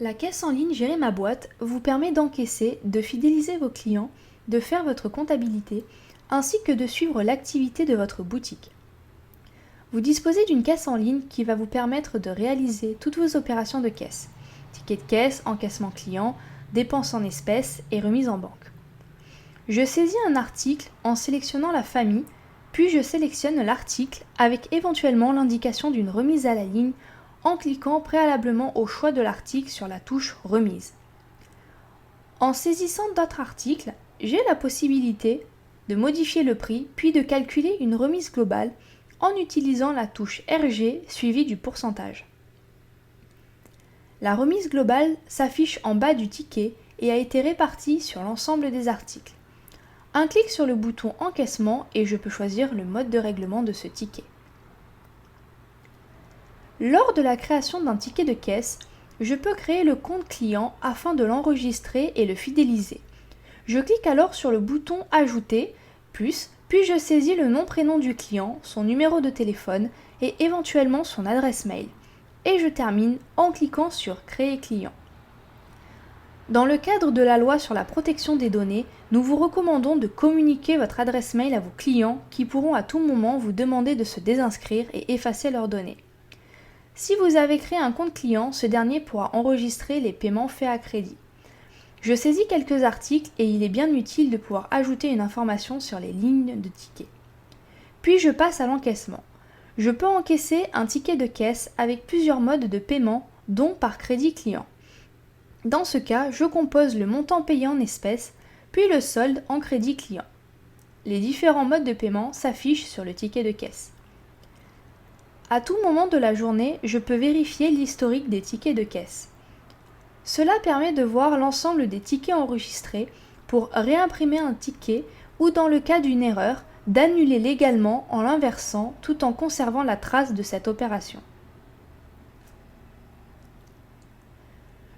La caisse en ligne Gérer ma boîte vous permet d'encaisser, de fidéliser vos clients, de faire votre comptabilité, ainsi que de suivre l'activité de votre boutique. Vous disposez d'une caisse en ligne qui va vous permettre de réaliser toutes vos opérations de caisse, ticket de caisse, encaissement client, dépenses en espèces et remise en banque. Je saisis un article en sélectionnant la famille, puis je sélectionne l'article avec éventuellement l'indication d'une remise à la ligne en cliquant préalablement au choix de l'article sur la touche Remise. En saisissant d'autres articles, j'ai la possibilité de modifier le prix puis de calculer une remise globale en utilisant la touche RG suivie du pourcentage. La remise globale s'affiche en bas du ticket et a été répartie sur l'ensemble des articles. Un clic sur le bouton Encaissement et je peux choisir le mode de règlement de ce ticket. Lors de la création d'un ticket de caisse, je peux créer le compte client afin de l'enregistrer et le fidéliser. Je clique alors sur le bouton Ajouter, puis je saisis le nom-prénom du client, son numéro de téléphone et éventuellement son adresse mail. Et je termine en cliquant sur Créer client. Dans le cadre de la loi sur la protection des données, nous vous recommandons de communiquer votre adresse mail à vos clients qui pourront à tout moment vous demander de se désinscrire et effacer leurs données. Si vous avez créé un compte client, ce dernier pourra enregistrer les paiements faits à crédit. Je saisis quelques articles et il est bien utile de pouvoir ajouter une information sur les lignes de tickets. Puis je passe à l'encaissement. Je peux encaisser un ticket de caisse avec plusieurs modes de paiement, dont par crédit client. Dans ce cas, je compose le montant payé en espèces, puis le solde en crédit client. Les différents modes de paiement s'affichent sur le ticket de caisse. À tout moment de la journée, je peux vérifier l'historique des tickets de caisse. Cela permet de voir l'ensemble des tickets enregistrés pour réimprimer un ticket ou, dans le cas d'une erreur, d'annuler légalement en l'inversant tout en conservant la trace de cette opération.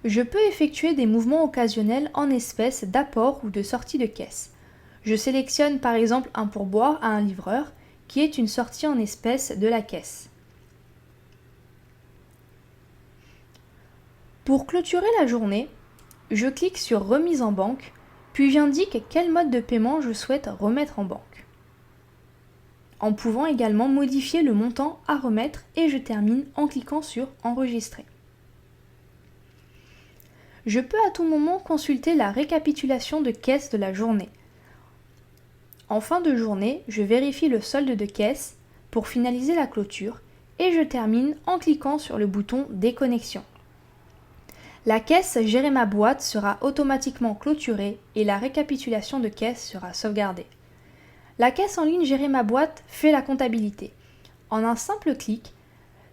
Je peux effectuer des mouvements occasionnels en espèces d'apport ou de sortie de caisse. Je sélectionne par exemple un pourboire à un livreur, qui est une sortie en espèces de la caisse. Pour clôturer la journée, je clique sur Remise en banque, puis j'indique quel mode de paiement je souhaite remettre en banque. En pouvant également modifier le montant à remettre et je termine en cliquant sur Enregistrer. Je peux à tout moment consulter la récapitulation de caisse de la journée. En fin de journée, je vérifie le solde de caisse pour finaliser la clôture et je termine en cliquant sur le bouton Déconnexion. La caisse Gérer ma boîte sera automatiquement clôturée et la récapitulation de caisse sera sauvegardée. La caisse en ligne Gérer ma boîte fait la comptabilité. En un simple clic,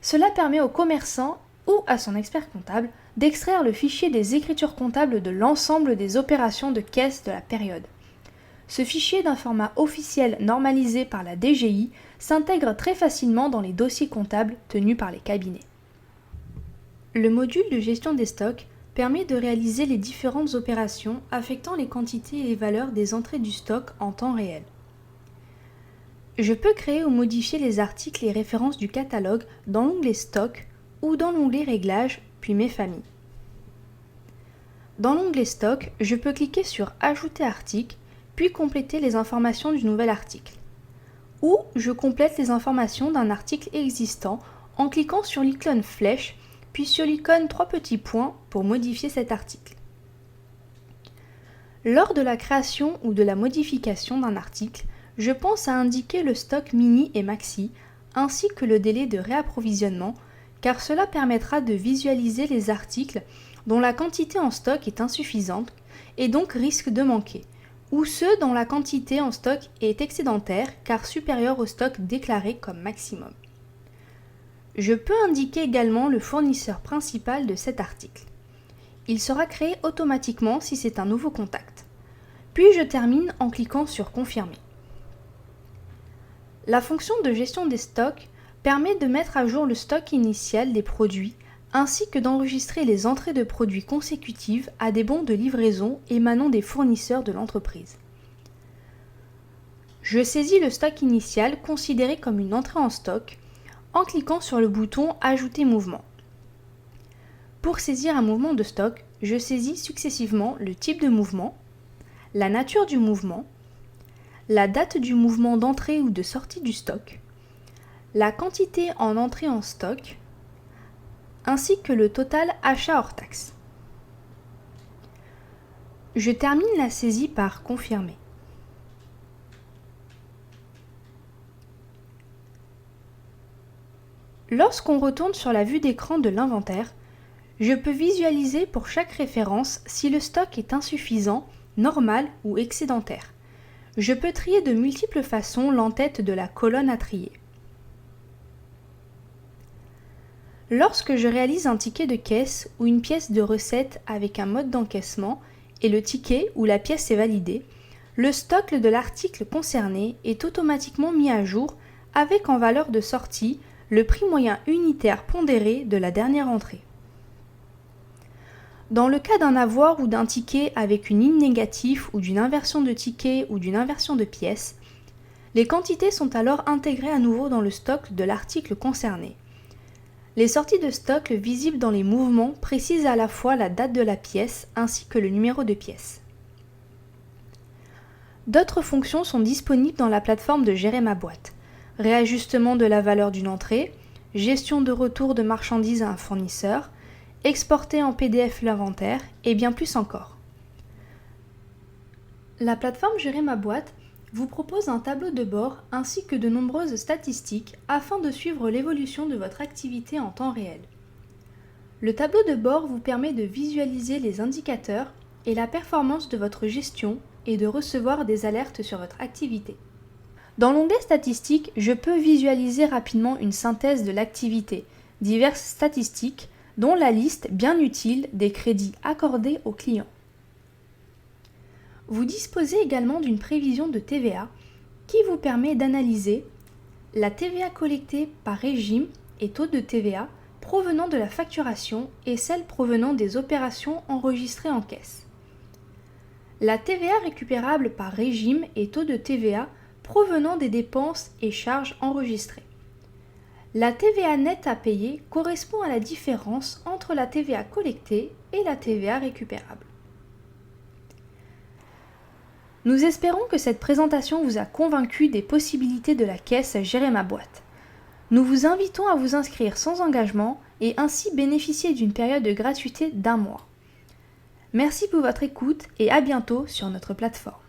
cela permet au commerçant ou à son expert comptable d'extraire le fichier des écritures comptables de l'ensemble des opérations de caisse de la période. Ce fichier d'un format officiel normalisé par la DGI s'intègre très facilement dans les dossiers comptables tenus par les cabinets. Le module de gestion des stocks permet de réaliser les différentes opérations affectant les quantités et les valeurs des entrées du stock en temps réel. Je peux créer ou modifier les articles et références du catalogue dans l'onglet Stock ou dans l'onglet Réglages, puis Mes familles. Dans l'onglet Stock, je peux cliquer sur Ajouter article, puis compléter les informations du nouvel article. Ou je complète les informations d'un article existant en cliquant sur l'icône flèche, puis sur l'icône 3 petits points pour modifier cet article. Lors de la création ou de la modification d'un article, je pense à indiquer le stock mini et maxi, ainsi que le délai de réapprovisionnement, car cela permettra de visualiser les articles dont la quantité en stock est insuffisante et donc risque de manquer, ou ceux dont la quantité en stock est excédentaire car supérieure au stock déclaré comme maximum. Je peux indiquer également le fournisseur principal de cet article. Il sera créé automatiquement si c'est un nouveau contact. Puis je termine en cliquant sur Confirmer. La fonction de gestion des stocks permet de mettre à jour le stock initial des produits ainsi que d'enregistrer les entrées de produits consécutives à des bons de livraison émanant des fournisseurs de l'entreprise. Je saisis le stock initial considéré comme une entrée en stock en cliquant sur le bouton Ajouter mouvement. Pour saisir un mouvement de stock, je saisis successivement le type de mouvement, la nature du mouvement, la date du mouvement d'entrée ou de sortie du stock, la quantité en entrée en stock, ainsi que le total achat hors taxe. Je termine la saisie par confirmer. Lorsqu'on retourne sur la vue d'écran de l'inventaire, je peux visualiser pour chaque référence si le stock est insuffisant, normal ou excédentaire. Je peux trier de multiples façons l'entête de la colonne à trier. Lorsque je réalise un ticket de caisse ou une pièce de recette avec un mode d'encaissement et le ticket ou la pièce est validé, le stock de l'article concerné est automatiquement mis à jour avec en valeur de sortie le prix moyen unitaire pondéré de la dernière entrée. Dans le cas d'un avoir ou d'un ticket avec une ligne négative ou d'une inversion de ticket ou d'une inversion de pièce, les quantités sont alors intégrées à nouveau dans le stock de l'article concerné. Les sorties de stock visibles dans les mouvements précisent à la fois la date de la pièce ainsi que le numéro de pièce. D'autres fonctions sont disponibles dans la plateforme de Gérer ma boîte. Réajustement de la valeur d'une entrée, gestion de retour de marchandises à un fournisseur, exporter en PDF l'inventaire et bien plus encore. La plateforme Gérer ma boîte vous propose un tableau de bord ainsi que de nombreuses statistiques afin de suivre l'évolution de votre activité en temps réel. Le tableau de bord vous permet de visualiser les indicateurs et la performance de votre gestion et de recevoir des alertes sur votre activité. Dans l'onglet Statistiques, je peux visualiser rapidement une synthèse de l'activité, diverses statistiques, dont la liste bien utile des crédits accordés aux clients. Vous disposez également d'une prévision de TVA qui vous permet d'analyser la TVA collectée par régime et taux de TVA provenant de la facturation et celle provenant des opérations enregistrées en caisse. La TVA récupérable par régime et taux de TVA provenant des dépenses et charges enregistrées. La TVA nette à payer correspond à la différence entre la TVA collectée et la TVA récupérable. Nous espérons que cette présentation vous a convaincu des possibilités de la caisse Gérer ma boîte. Nous vous invitons à vous inscrire sans engagement et ainsi bénéficier d'une période de gratuité d'1 mois. Merci pour votre écoute et à bientôt sur notre plateforme.